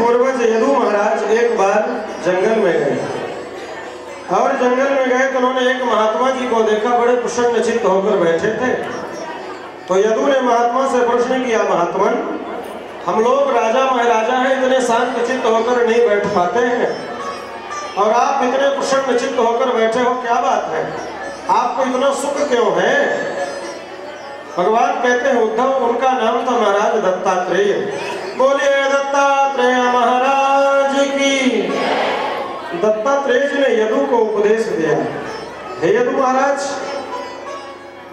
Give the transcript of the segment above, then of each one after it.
पूर्वज यदु महाराज एक बार जंगल में गए और जंगल में गए तो उन्होंने एक महात्मा जी को देखा, बड़े प्रसन्न चित्त होकर बैठे थे। तो यदु ने महात्मा से प्रश्न किया, महात्मन, हम लोग राजा महाराजा हैं, इतने शांत चित्त होकर नहीं बैठ पाते हैं और आप इतने प्रसन्न चित्त होकर बैठे हो, क्या बात है, आपको इतना सुख क्यों है? भगवान कहते हैं उद्धव, उनका नाम था महाराज दत्तात्रेय। बोलिए दत्तात्रेय महाराज की। दत्तात्रेय जी ने यदु को उपदेश दिया, हे यदु महाराज,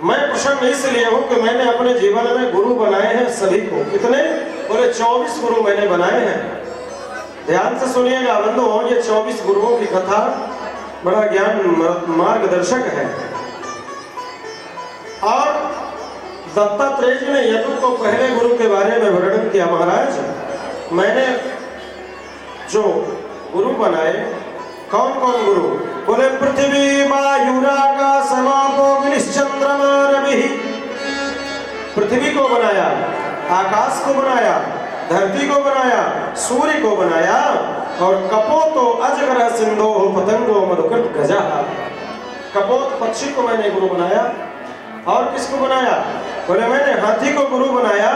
मैं प्रसन्न इसलिए हूं कि मैंने अपने जीवन में गुरु बनाए हैं सभी को। कितने? बोले 24 गुरु मैंने बनाए हैं। ध्यान से सुनिएगा बंधुओं, ये 24 गुरुओं की कथा बड़ा ज्ञान मार्गदर्शक है। और दत्तात्रेय जी ने यदु को पहले गुरु के बारे में वर्णन किया, महाराज मैंने जो गुरु बनाए, कौन कौन गुरु? बोले पृथ्वी वायुराकाश चंद्रमा रवि। पृथ्वी को बनाया, आकाश को बनाया, धरती को बनाया, सूर्य को बनाया और कपोतो अजगर सिंधो पतंगो मधुकृत गजा। कपोत पक्षी को मैंने गुरु बनाया। और किसको बनाया? बोले मैंने हाथी को गुरु बनाया,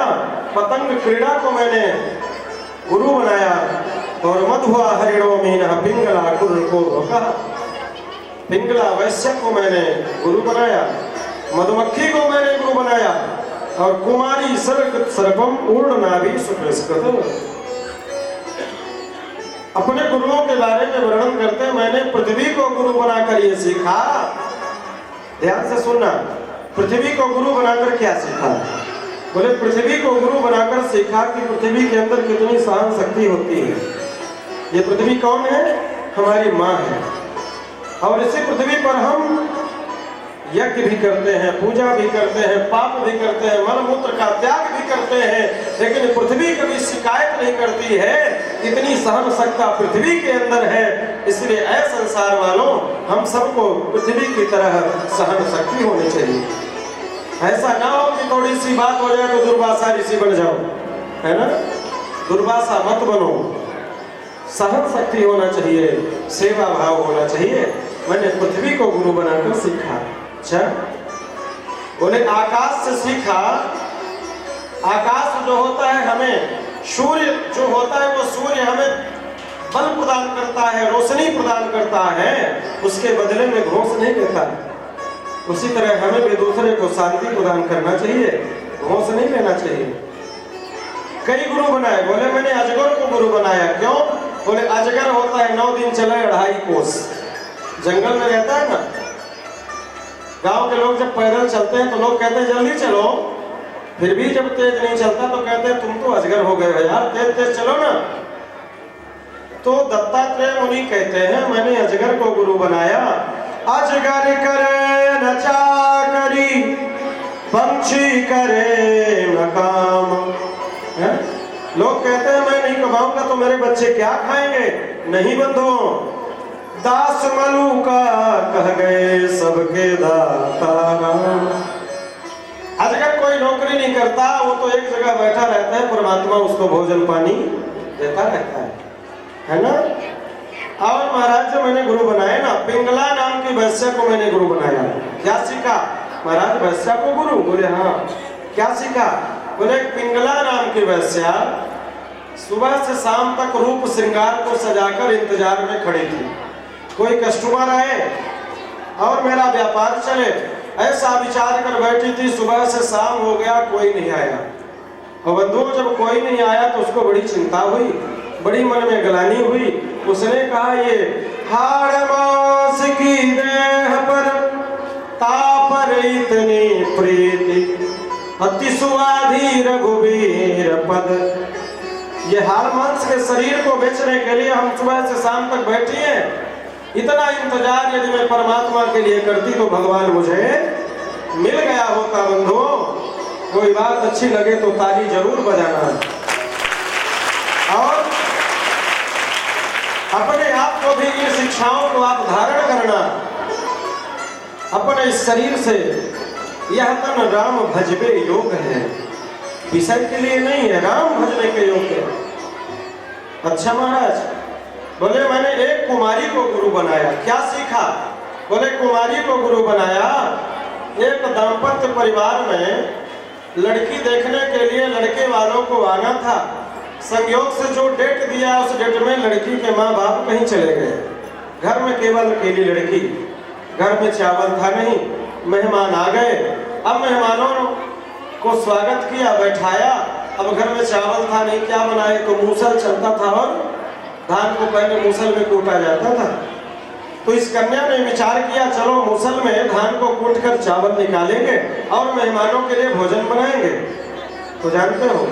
पतंग क्रीड़ा को मैंने गुरु बनाया और मधुआ हरिणो मीना पिंगला कुल को रोका। पिंगला वैश्य को मैंने गुरु बनाया, मधुमक्खी को मैंने गुरु बनाया और कुमारी सर्पम ऊर्णनाभि सुकृत। अपने गुरुओं के बारे में वर्णन करते, मैंने पृथ्वी को गुरु बनाकर ये सीखा। ध्यान से सुनना, पृथ्वी को गुरु बनाकर क्या सीखा? बोले पृथ्वी को गुरु बनाकर सीखा कि पृथ्वी के अंदर कितनी सहन शक्ति होती है। ये पृथ्वी कौन है? हमारी माँ है। और इसी पृथ्वी पर हम यज्ञ भी करते हैं, पूजा भी करते हैं, पाप भी करते हैं, मल मूत्र का त्याग भी करते हैं, लेकिन पृथ्वी कभी शिकायत नहीं करती है। इतनी सहन शक्ति पृथ्वी के अंदर है। इसलिए ऐ संसार वालों, हम सबको पृथ्वी की तरह सहन शक्ति होनी चाहिए। ऐसा ना हो कि थोड़ी सी बात हो जाए तो दुर्वासा ऋषि बन जाओ, है ना? दुर्वासा मत बनो। सहन शक्ति होना चाहिए, सेवा भाव होना चाहिए। मैंने पृथ्वी को गुरु बनाकर सीखा। अच्छा, बोले आकाश से सीखा। आकाश जो होता है, हमें सूर्य जो होता है, वो सूर्य हमें बल प्रदान करता है, रोशनी प्रदान करता है, उसके बदले में घोष नहीं देता। उसी तरह हमें भी दूसरे को शांति प्रदान करना चाहिए, घोष नहीं लेना चाहिए। कई गुरु बनाए। बोले मैंने अजगर को गुरु बनाया। क्यों? बोले अजगर होता है 9 दिन चले 2.5 कोस, जंगल में रहता है ना। गांव के लोग जब पैदल चलते हैं तो लोग कहते हैं जल्दी चलो, फिर भी जब तेज नहीं चलता तो कहते हैं तुम तो अजगर हो गए हो यार, तेज तेज चलो ना। तो दत्तात्रेय मुनि कहते हैं मैंने अजगर को गुरु बनाया। अजगर करे न चाकरी, पंछी करे न काम। लोग कहते हैं मैं नहीं कमाऊंगा तो मेरे बच्चे क्या खाएंगे? नहीं बंधुओं, दास मलू का कह गए सबके दाता राम। अजगर कोई नौकरी नहीं करता, वो तो एक जगह बैठा रहता है, परमात्मा उसको भोजन पानी देता रहता है ना? और महाराज जो मैंने गुरु बनाए ना, पिंगला नाम की वैश्या को मैंने गुरु बनाया। क्या सीखा? महाराज वैश्या को गुरु? बोले हाँ। क्या सीखा? बोले पिंगला नाम की वैश्या सुबह से शाम तक रूप श्रृंगार को सजाकर इंतजार में खड़ी थी। कोई कस्टमर आए और मेरा व्यापार चले, ऐसा विचार कर बैठी थी। सुबह से शाम हो गया, कोई नहीं आया। और बंधुओं, जब कोई नहीं आया तो उसको बड़ी चिंता हुई, बड़ी मन में ग्लानि हुई। उसने कहा ये हाड़ मास की देह पर तापर इतनी प्रीति, अति सुवाधी रघुवीर पद। ये हाड़ मांस के शरीर को बेचने के लिए हम सुबह से शाम तक बैठी हैं। इतना इंतजार यदि मैं परमात्मा के लिए करती तो भगवान मुझे मिल गया होता। बंधुओं, कोई बात अच्छी लगे तो ताली जरूर बजाना और अपने आप को भी इन शिक्षाओं को आप धारण करना। अपने इस शरीर से यह तन राम भजबे योग है, विषय के लिए नहीं है, राम भजने के योग है। अच्छा महाराज, बोले मैंने एक कुमारी को गुरु बनाया। क्या सीखा? बोले कुमारी को गुरु बनाया। एक दाम्पत्य परिवार में लड़की देखने के लिए लड़के वालों को आना था। संयोग से जो डेट दिया उस डेट में लड़की के माँ बाप कहीं चले गए। घर में केवल अकेली लड़की, घर में चावल था नहीं। मेहमान आ गए। अब मेहमानों को स्वागत किया, बैठाया। अब घर में चावल था नहीं, क्या बनाए? तो मूसल चलता था और धान को पहले मूसल में कूटा जाता था। तो इस कन्या ने विचार किया, चलो मूसल में धान को कूट कर चावल निकालेंगे और मेहमानों के लिए भोजन बनाएंगे। तो जानते हो,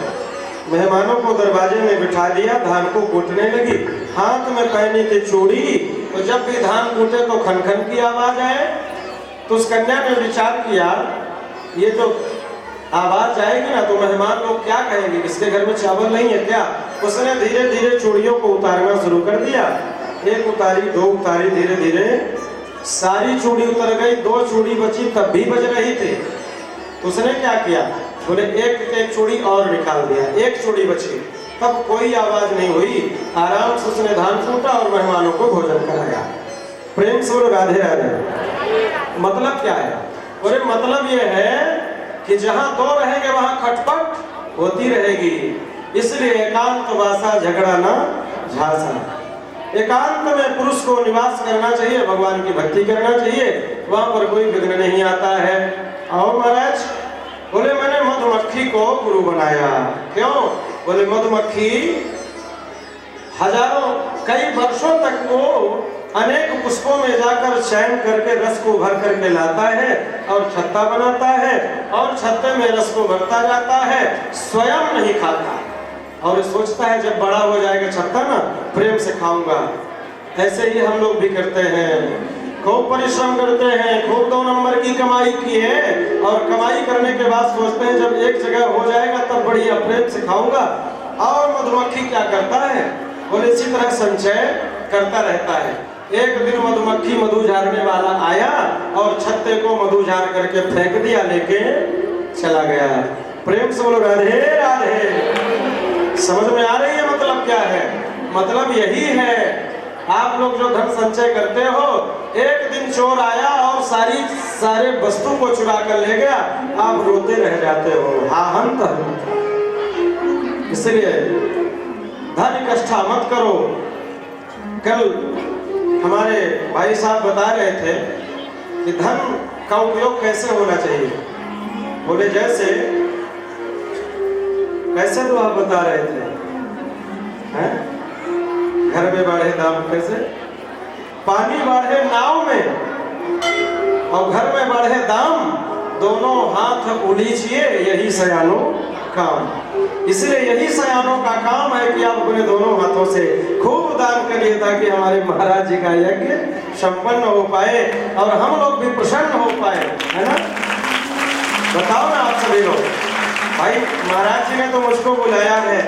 मेहमानों को दरवाजे में बिठा दिया, धान को कूटने लगी। हाथ में पहनी थी चूड़ी, तो जब भी धान कूटे तो खनखन की आवाज आए। तो उस कन्या ने विचार किया, ये तो आवाज आएगी ना तो मेहमान लोग क्या कहेंगे, इसके घर में चावल नहीं है क्या? उसने धीरे धीरे चूड़ियों को उतारना शुरू कर दिया। एक उतारी, दो उतारी, धीरे धीरे सारी चूड़ी उतर गई। 2 चूड़ी बची, तब भी बज रही थी। तो उसने क्या किया? बोले एक चूड़ी और निकाल दिया। 1 चूड़ी बची, तब कोई आवाज नहीं हुई। आराम से उसने धान कूटा और मेहमानों को भोजन कराया। प्रेम से बोलो राधे राधे। मतलब क्या है? बोले मतलब ये है कि जहां 2 रहेंगे वहां खटपट होती रहेगी। इसलिए एकांत वासा झगड़ा ना झांसा। एकांत में पुरुष को निवास करना चाहिए, भगवान की भक्ति करना चाहिए, वहां पर कोई विघ्न नहीं आता है। और महाराज बोले मैंने मधुमक्खी को गुरु बनाया। क्यों? बोले मधुमक्खी हजारों कई वर्षों तक वो अनेक पुष्पों में जाकर चयन करके रस को भर करके लाता है और छत्ता बनाता है और छत्ते में रस को भरता जाता है, स्वयं नहीं खाता और सोचता है जब बड़ा हो जाएगा छत्ता ना प्रेम से खाऊंगा। ऐसे ही हम लोग भी करते हैं, खूब परिश्रम करते हैं, खूब 2 नंबर की कमाई की है और कमाई करने के बाद सोचते हैं जब एक जगह हो जाएगा तब बढ़िया प्रेम से खाऊंगा। और मधुमक्खी क्या करता है? बोले इसी तरह संचय करता रहता है। एक दिन मधुमक्खी मधु झाड़ने वाला आया और छत्ते को मधु झाड़ करके फेंक दिया, लेके चला गया। प्रेम से बोलो राधे राधे। समझ में आ रही है मतलब क्या है? मतलब यही है, आप लोग जो धन संचय करते हो, एक दिन चोर आया और सारे वस्तु को चुरा कर ले गया, आप रोते रह जाते हो, हा हंत। इसलिए धन इकट्ठा मत करो। कल हमारे भाई साहब बता रहे थे कि धन का उपयोग कैसे होना चाहिए। बोले जैसे कैसे, तो आप बता रहे थे हैं? घर में बढ़े दाम कैसे? पानी बढ़े नाव में और घर में बढ़े दाम, दोनों हाथ उलीचिए, यही सयानो काम। इसलिए यही सयानों का काम है कि आप अपने दोनों हाथों से खूब दान करिए ताकि हमारे महाराज जी का यज्ञ संपन्न हो पाए और हम लोग भी प्रसन्न हो पाए, है ना? बताओ ना आप सभी लोग। भाई महाराज जी ने तो मुझको बुलाया है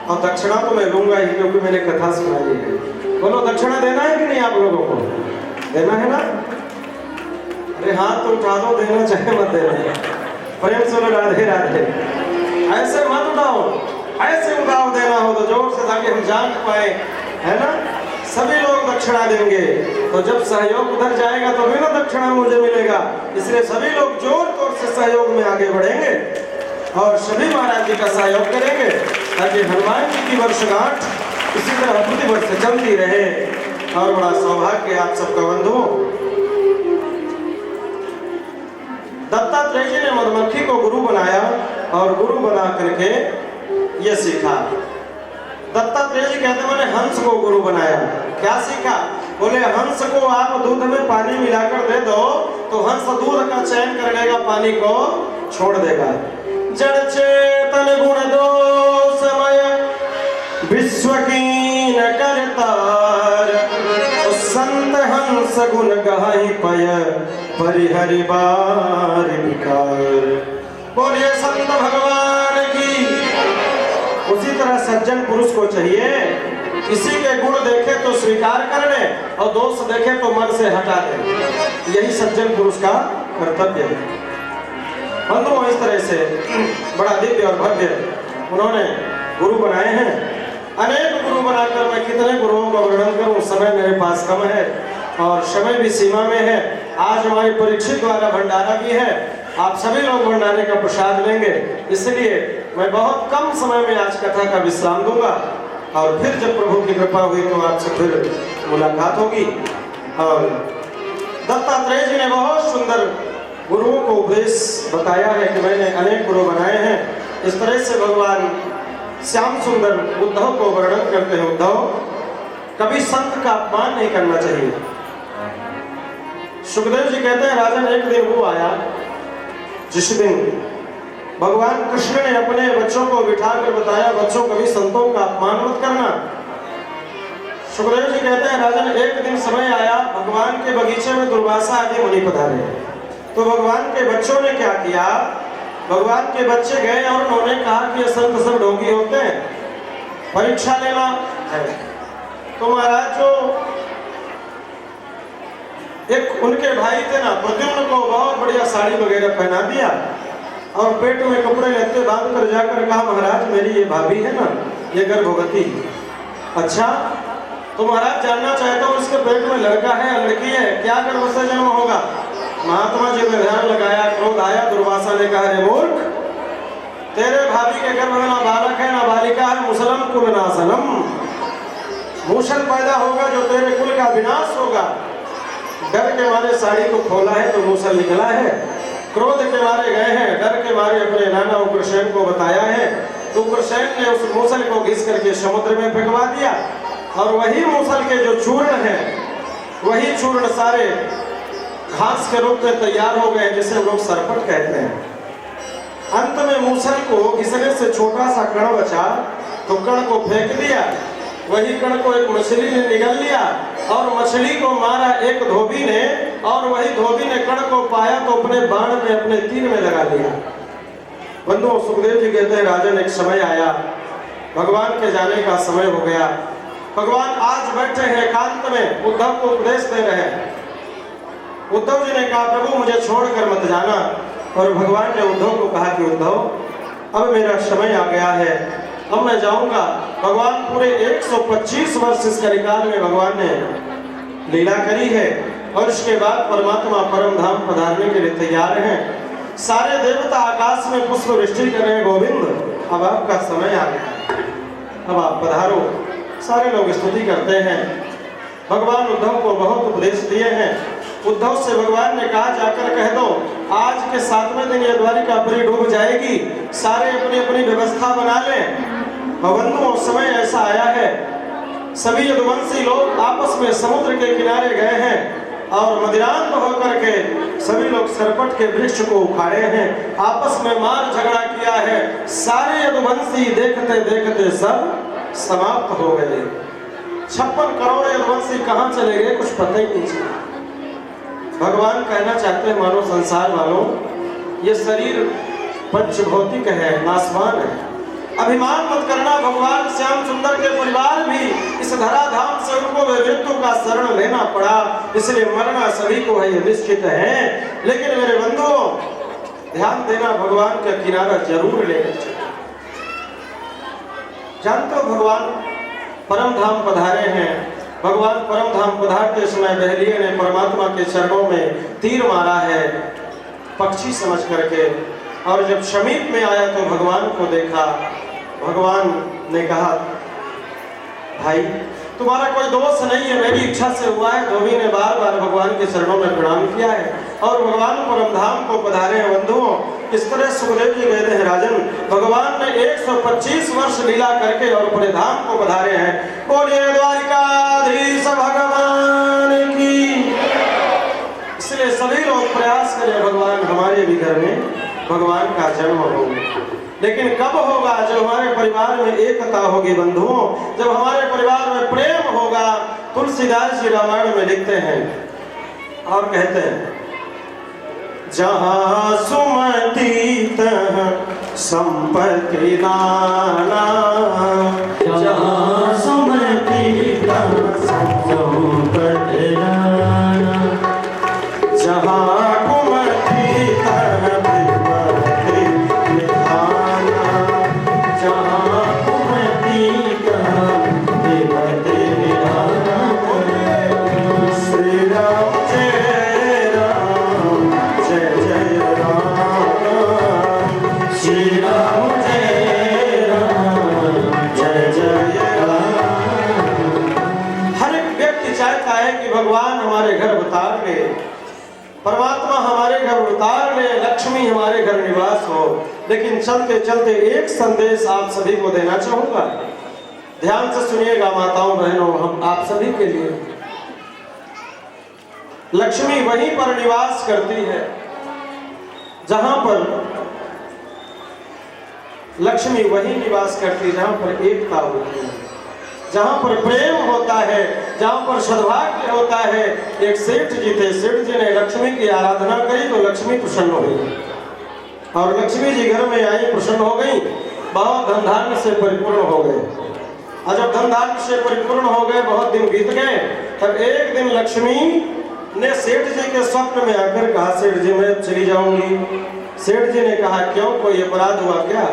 और दक्षिणा तो मैं लूंगा ही, क्योंकि मैंने कथा सुनाई है। बोलो दक्षिणा देना है कि नहीं आप लोगों को? देना है ना? अरे हाथ तो उठा दो, देना चाहे मत देना। प्रेम से राधे राधे। ऐसे मत उठाओ, ऐसे उठाओ, देना हो तो जोर से ताकि हम जान पाए, है ना? सभी लोग दक्षिणा देंगे तो जब सहयोग उधर जाएगा तो भी ना दक्षिणा मुझे मिलेगा। इसलिए सभी लोग जोर तोर से सहयोग में आगे बढ़ेंगे और सभी महाराज जी का सहयोग करेंगे ताकि हनुमान जी की वर्षगांठ इसी तरह प्रति वर्ष चलती रहे। और बड़ा सौभाग्य आप सबका बंधु। दत्तात्रेय जी ने मधुमक्खी को गुरु बनाया और गुरु बना करके ये सीखा। दत्तात्रेय जी कहते मैंने हंस को गुरु बनाया। क्या सीखा? बोले हंस को आप दूध में पानी मिलाकर दे दो तो हंस दूध का चयन कर लेगा, पानी को छोड़ देगा। जड़ चेतन गुण दो समय विश्व की न करतार, संत हंस गुण गाहि पय परिहरि बार विकार। बोलिए संत भगवान की। उसी तरह सज्जन पुरुष को चाहिए किसी के गुण देखे तो स्वीकार कर ले और दोष देखे तो मन से हटा दे। यही सज्जन पुरुष का कर्तव्य है। बंधुओं इस तरह से बड़ा दिव्य और भव्य उन्होंने गुरु बनाए हैं अनेक गुरु बनाकर मैं कितने गुरुओं का वर्णन करूं, समय मेरे पास कम है और समय भी सीमा में है। आज हमारे परीक्षित द्वारा भंडारा भी है, आप सभी लोग भंडारे का प्रसाद लेंगे, इसलिए मैं बहुत कम समय में आज कथा का विश्राम दूंगा और फिर जब प्रभु की कृपा हुई तो आपसे फिर मुलाकात होगी। और दत्तात्रेय जी ने बहुत सुंदर गुरुओं को उपदेश बताया है कि मैंने अनेक गुरु बनाए हैं। इस तरह से भगवान श्याम सुंदर उद्धव को वर्णन करते हैं। उद्धव, कभी संत का अपमान नहीं करना चाहिए। सुखदेव जी कहते हैं राजन, एक दिन वो आया जिस दिन भगवान कृष्ण ने अपने बच्चों को बिठाकर बताया, बच्चों कभी संतों का अपमान मत करना। सुखदेव जी कहते हैं राजन, एक दिन समय आया, भगवान के बगीचे में दुर्वासा आदि मुनि पधारे। तो भगवान के बच्चों ने क्या किया, भगवान के बच्चे गए और उन्होंने कहा कि ये संत सब ढोंगी होते हैं, परीक्षा लेना है। तो महाराज जो एक उनके भाई थे ना, प्रद्युम्न को बहुत बढ़िया साड़ी वगैरह पहना दिया और पेट में कपड़े लेते बांध कर जाकर कहा, महाराज मेरी ये भाभी है ना, ये गर्भवती। अच्छा, तो महाराज जानना चाहता हूँ इसके पेट में लड़का है या लड़की है, क्या गर्भ से जन्म होगा। महात्मा जी ने ध्यान लगाया, क्रोध आया, दुर्वासा ने कहा, रे मूर्ख, तेरे भाभी के गर्भ में ना बालक है ना बालिका है, मुसलम कुल नासनम, मूषण पैदा होगा जो तेरे कुल का विनाश होगा। डर के मारे साड़ी को खोला है तो मूसल निकला है, क्रोध के मारे गए हैं, डर के मारे अपने नाना उग्रसेन को बताया है, तो उग्रसेन ने उस मूसल को घिस करके समुद्र में फेंकवा दिया और वही मूसल के जो चूर्ण है, वही चूर्ण सारे घास के रूप में तैयार हो गए, जिसे लोग सरपट कहते हैं। अंत में मूसल को घिसने से छोटा सा कण बचा, तो कण को फेंक दिया, वही कण को एक मछली ने निगल लिया और मछली को मारा एक धोबी ने, और वही धोबी ने कण को पाया तो अपने बाण में, अपने तीर में लगा दिया। बंधुओं, सुखदेव जी कहते हैं राजन, एक समय आया, भगवान के जाने का समय हो गया। भगवान आज बैठे हैं एकांत में, उद्धव को उपदेश दे रहे हैं। उद्धव जी ने कहा, प्रभु मुझे छोड़कर मत जाना। और भगवान ने उद्धव को कहा कि उद्धव, अब मेरा समय आ गया है, अब मैं जाऊंगा। भगवान पूरे 125 वर्ष इस कलिकाल में भगवान ने लीला करी है और इसके बाद परमात्मा परम धाम पधारने के लिए तैयार हैं। सारे देवता आकाश में पुष्प वृष्टि कर रहे हैं, गोविंद अब आपका समय आ गया, अब आप पधारो। सारे लोग स्तुति करते हैं। भगवान उद्धव को बहुत उपदेश दिए हैं। उद्धव से भगवान ने कहा, जाकर कह दो आज के 7वें दिन ये द्वारिकापुरी डूब जाएगी, सारे अपनी अपनी व्यवस्था बना लें। बंधुओं, समय ऐसा आया है, सभी यदुवंशी लोग आपस में समुद्र के किनारे गए हैं और मदिरांत होकर के सभी लोग सरपट के वृक्ष को उखाड़े हैं, आपस में मार झगड़ा किया है। सारे यदुवंशी देखते देखते सब समाप्त हो गए। 56 करोड़ यदुवंशी कहाँ चले गए कुछ पता ही नहीं चला। भगवान कहना चाहते हैं, मानो संसार वालों, ये शरीर पंचभौतिक है, नासवान है, अभिमान मत करना। भगवान श्याम सुंदर के परिवार भी इस धराधाम से उनको मृत्यु का शरण लेना पड़ा, इसलिए मरना सभी को है, ये निश्चित है। लेकिन मेरे बंधुओं, ध्यान देना, भगवान का किनारा जरूर लेना चाहिए। जानते हो, भगवान परम धाम पधारे हैं। भगवान परम धाम पधारते समय बहलिए ने परमात्मा के चरणों में तीर मारा है, पक्षी समझ करके, और जब समीप में आया तो भगवान को देखा। भगवान ने कहा, भाई तुम्हारा कोई दोष नहीं है, मेरी इच्छा से हुआ है। धोबी ने बार बार भगवान के चरणों में प्रणाम किया है और भगवान परम धाम को पधारे हैं। बंधुओं, इस तरह सुखदेव जी कहते हैं, राजन भगवान ने 125 वर्ष लीला करके और अपने धाम को पधारे हैं। बोलिए द्वारिकाधीश भगवान की। इसलिए सभी लोग प्रयास करें, भगवान हमारे भी घर में भगवान का जन्म हो। लेकिन कब होगा? जब हमारे परिवार में एकता होगी बंधुओं, जब हमारे परिवार में प्रेम होगा। तुलसीदास जी रामायण में लिखते हैं और कहते हैं, जहाँ सुमति तहाँ संपत्ति नाना, जहाँ सुमति तहाँ संपत्ति नाना, जहाँ कुमति तहाँ विपत्ति निधाना, जहाँ कुमति तहाँ उतार ले, परमात्मा हमारे घर उतार ले, लक्ष्मी हमारे घर निवास हो। लेकिन चलते चलते एक संदेश आप सभी को देना चाहूंगा, ध्यान से सुनिएगा माताओं बहनों, हम आप सभी के लिए। लक्ष्मी वहीं पर निवास करती है जहां पर लक्ष्मी वहीं निवास करती है जहां पर एकता होती है, जहां पर प्रेम होता है, जहां पर सद्भाग्य होता है। एक सेठ जी थे, सेठ जी ने लक्ष्मी की आराधना करी तो लक्ष्मी प्रसन्न हो गई, और लक्ष्मी जी घर में आई, प्रसन्न हो गई, बहुत धन धान्य से परिपूर्ण हो गए। और जब धन धान्य से परिपूर्ण हो गए, बहुत दिन बीत गए, तब एक दिन लक्ष्मी ने सेठ जी के स्वप्न में आकर कहा, सेठ जी मैं चली जाऊंगी। सेठ जी ने कहा क्यों, कोई अपराध हुआ क्या?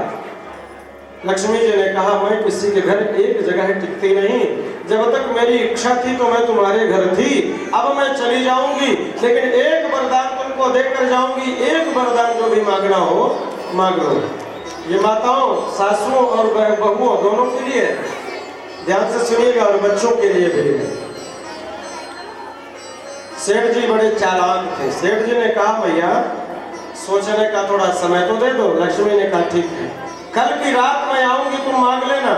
लक्ष्मी जी ने कहा मैं किसी के घर एक जगह टिकती नहीं, जब तक मेरी इच्छा थी तो मैं तुम्हारे घर थी, अब मैं चली जाऊंगी, लेकिन एक वरदान तुमको देकर जाऊंगी, एक वरदान जो भी मांगना हो मांग लो। ये माताओं, सासुओं और बहुओं दोनों के लिए, ध्यान से सुनिएगा, और बच्चों के लिए भी। सेठ जी बड़े चालाक थे। सेठ जी ने कहा भैया सोचने का थोड़ा समय तो दे दो। लक्ष्मी ने कहा ठीक है, कल की रात मैं आऊंगी, तुम मांग लेना।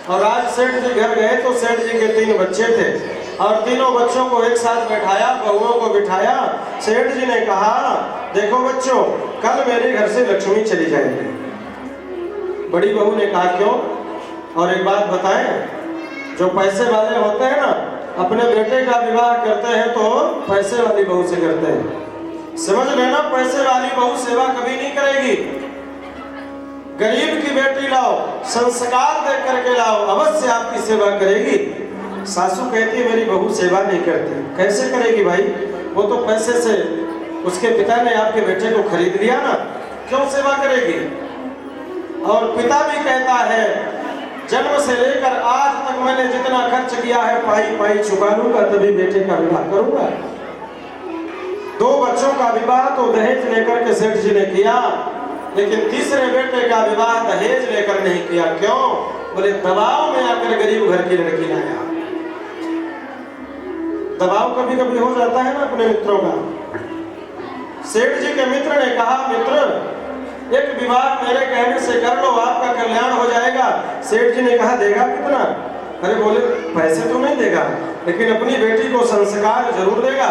और आज सेठ जी घर गए तो सेठ जी के 3 बच्चे थे, और तीनों बच्चों को एक साथ बैठाया, बहुओं को बिठाया। सेठ जी ने कहा देखो बच्चों, कल मेरे घर से लक्ष्मी चली जाएगी। बड़ी बहू ने कहा क्यों? और एक बात बताएं, जो पैसे वाले होते हैं ना, अपने बेटे का विवाह करते हैं तो पैसे वाली बहू से करते हैं। समझ लेना, पैसे वाली बहू सेवा कभी नहीं करेगी। गरीब की बेटी लाओ, संस्कार दे करके लाओ, अवश्य आपकी सेवा करेगी। सासू कहती है मेरी बहू सेवा नहीं करती। कैसे करेगी भाई, वो तो पैसे से उसके पिता ने आपके बेटे को खरीद लिया ना, क्यों सेवा करेगी? और पिता भी कहता है जन्म से लेकर आज तक मैंने जितना खर्च किया है पाई पाई चुका लूंगा, तभी बेटे का विवाह करूंगा। 2 बच्चों का विवाह तो दहेज लेकर के सेठ जी ने किया, लेकिन तीसरे बेटे का विवाह दहेज लेकर नहीं किया। क्यों? बोले दबाव में आकर गरीब घर की लड़की लाया। दबाव कभी कभी हो जाता है ना अपने मित्रों का। सेठ जी के मित्र ने कहा मित्र एक विवाह मेरे कहने से कर लो, आपका कल्याण हो जाएगा। सेठ जी ने कहा देगा कितना? अरे बोले पैसे तो नहीं देगा, लेकिन अपनी बेटी को संस्कार जरूर देगा।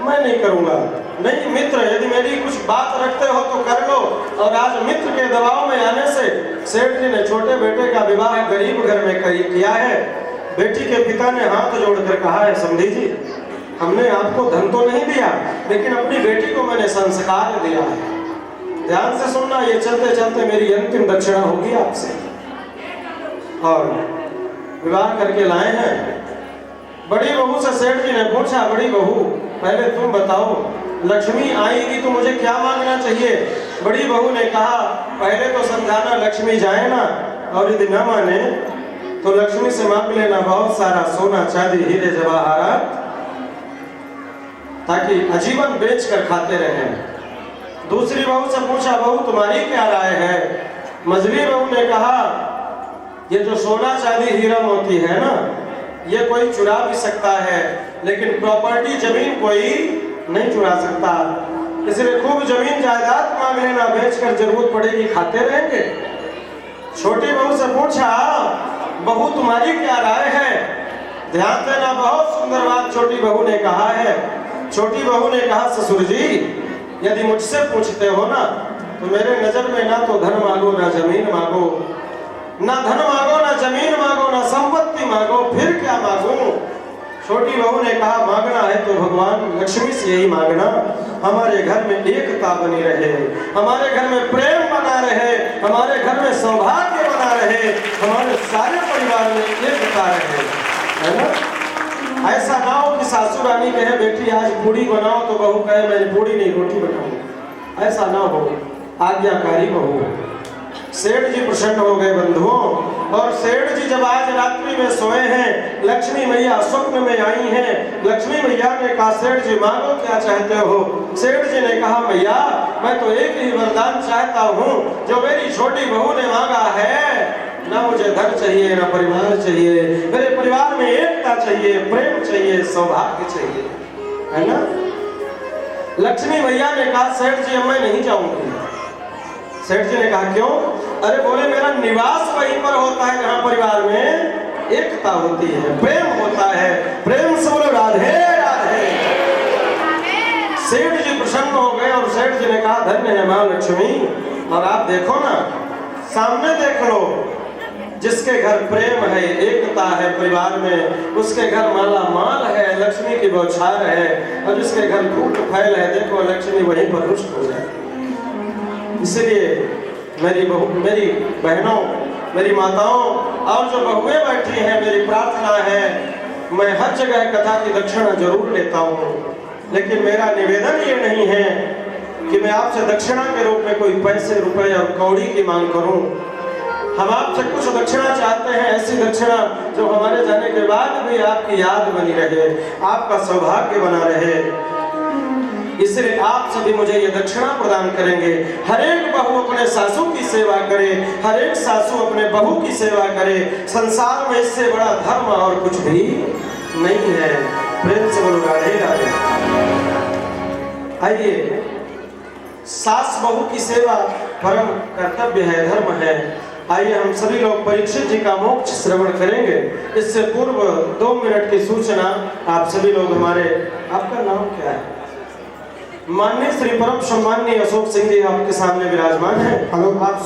मैं नहीं करूंगा। नहीं मित्र, यदि मेरी कुछ बात रखते हो तो कर लो। और आज मित्र के दबाव में आने से सेठ जी ने छोटे बेटे का विवाह गरीब घर में किया है। बेटी के पिता ने हाथ जोड़कर कहा है समधी जी, हमने आपको धन तो नहीं दिया, लेकिन अपनी बेटी को मैंने संस्कार दिया है। ध्यान से सुनना, ये चलते चलते मेरी अंतिम दक्षिणा होगी आपसे। और विवाह करके लाए हैं। बड़ी बहू से सेठ जी ने पूछा, बड़ी बहू पहले तुम बताओ, लक्ष्मी आएगी तो मुझे क्या मांगना चाहिए? बड़ी बहू ने कहा पहले तो समझाना लक्ष्मी जाए ना, और यदि न माने तो लक्ष्मी से मांग लेना बहुत सारा सोना चांदी हीरे जवाहरात, ताकि आजीवन बेच कर खाते रहें। दूसरी बहू से पूछा बहू तुम्हारी क्या राय है? मझली बहू ने कहा ये जो सोना चांदी हीरा मोती है ना, ये कोई चुरा भी सकता है, लेकिन प्रॉपर्टी जमीन कोई नहीं चुरा सकता। इसलिए खूब जमीन जायदाद मांग लेना, बेचकर जरूरत पड़ेगी खाते रहेंगे। छोटी बहू से पूछा बहू तुम्हारी क्या राय है? ध्यान देना, बहुत सुंदर बात छोटी बहू ने कहा है। छोटी बहू ने कहा ससुर जी यदि मुझसे पूछते हो ना, तो मेरे नजर में ना तो धन मांगो ना जमीन मांगो, ना धन मांगो ना जमीन मांगो ना संपत्ति मांगो, फिर क्या मांगो? छोटी बहू ने कहा मांगना है तो भगवान लक्ष्मी से यही मांगना, हमारे घर में एकता बनी रहे, हमारे घर में प्रेम बना रहे, हमारे घर में सौभाग्य बना रहे, हमारे सारे परिवार में एकता रहे, है ना? ऐसा ना हो कि सासू रानी कहे बेटी आज पूड़ी बनाओ तो बहू कहे मैं पूड़ी नहीं रोटी बनाऊं। ऐसा ना हो, आज्ञाकारी बहू। सेठ जी प्रसन्न हो गए बंधुओं। और सेठ जी जब आज रात्रि में सोए हैं, लक्ष्मी मैया स्वप्न में आई हैं। लक्ष्मी मैया ने कहा सेठ जी मांगो क्या चाहते हो? सेठ जी ने कहा मैया मैं तो एक ही वरदान चाहता हूँ जो मेरी छोटी बहू ने मांगा है। ना मुझे धन चाहिए ना परिवार चाहिए, मेरे परिवार में एक एकता चाहिए, प्रेम चाहिए, सौभाग्य चाहिए, है ना। लक्ष्मी मैया ने कहा सेठ जी अब मैं नहीं जाऊंगी। सेठ जी ने कहा क्यों? अरे बोले मेरा निवास वहीं पर होता है जहां परिवार में एकता होती है, प्रेम होता है। प्रेम से बोलो राधे राधे। सेठ जी प्रसन्न हो गए और सेठ जी ने कहा धन्य है मां लक्ष्मी। और आप देखो ना, सामने देख लो, जिसके घर प्रेम है, एकता है परिवार में, उसके घर माला माल है, लक्ष्मी की बौछार है। और जिसके घर फूट फैल है, देखो लक्ष्मी वहीं पर रुष्ट हो जाए। इसलिए मेरी बहनों, मेरी माताओं और जो बहुएं बैठी हैं, मेरी प्रार्थना है, मैं हर जगह कथा की दक्षिणा जरूर लेता हूँ, लेकिन मेरा निवेदन ये नहीं है कि मैं आपसे दक्षिणा के रूप में कोई पैसे रुपए और कौड़ी की मांग करूं। हम आपसे कुछ दक्षिणा चाहते हैं, ऐसी दक्षिणा जो हमारे जाने के बाद भी आपकी याद बनी रहे, आपका सौभाग्य बना रहे। इसलिए आप सभी मुझे ये दक्षिणा प्रदान करेंगे। हर एक बहू अपने सासू की सेवा करे, हर एक सासू अपने बहू की सेवा करे। संसार में इससे बड़ा धर्म और कुछ भी नहीं है। प्रेम से बोलो राधे राधे। आइए, सास बहू की सेवा परम कर्तव्य है, धर्म है। आइए हम सभी लोग परीक्षित जी का मोक्ष श्रवण करेंगे। इससे पूर्व 2 मिनट की सूचना, आप सभी लोग हमारे, आपका नाम क्या है? माननीय श्री परम सम्माननीय अशोक सिंह जी आपके सामने विराजमान है। हेलो, आप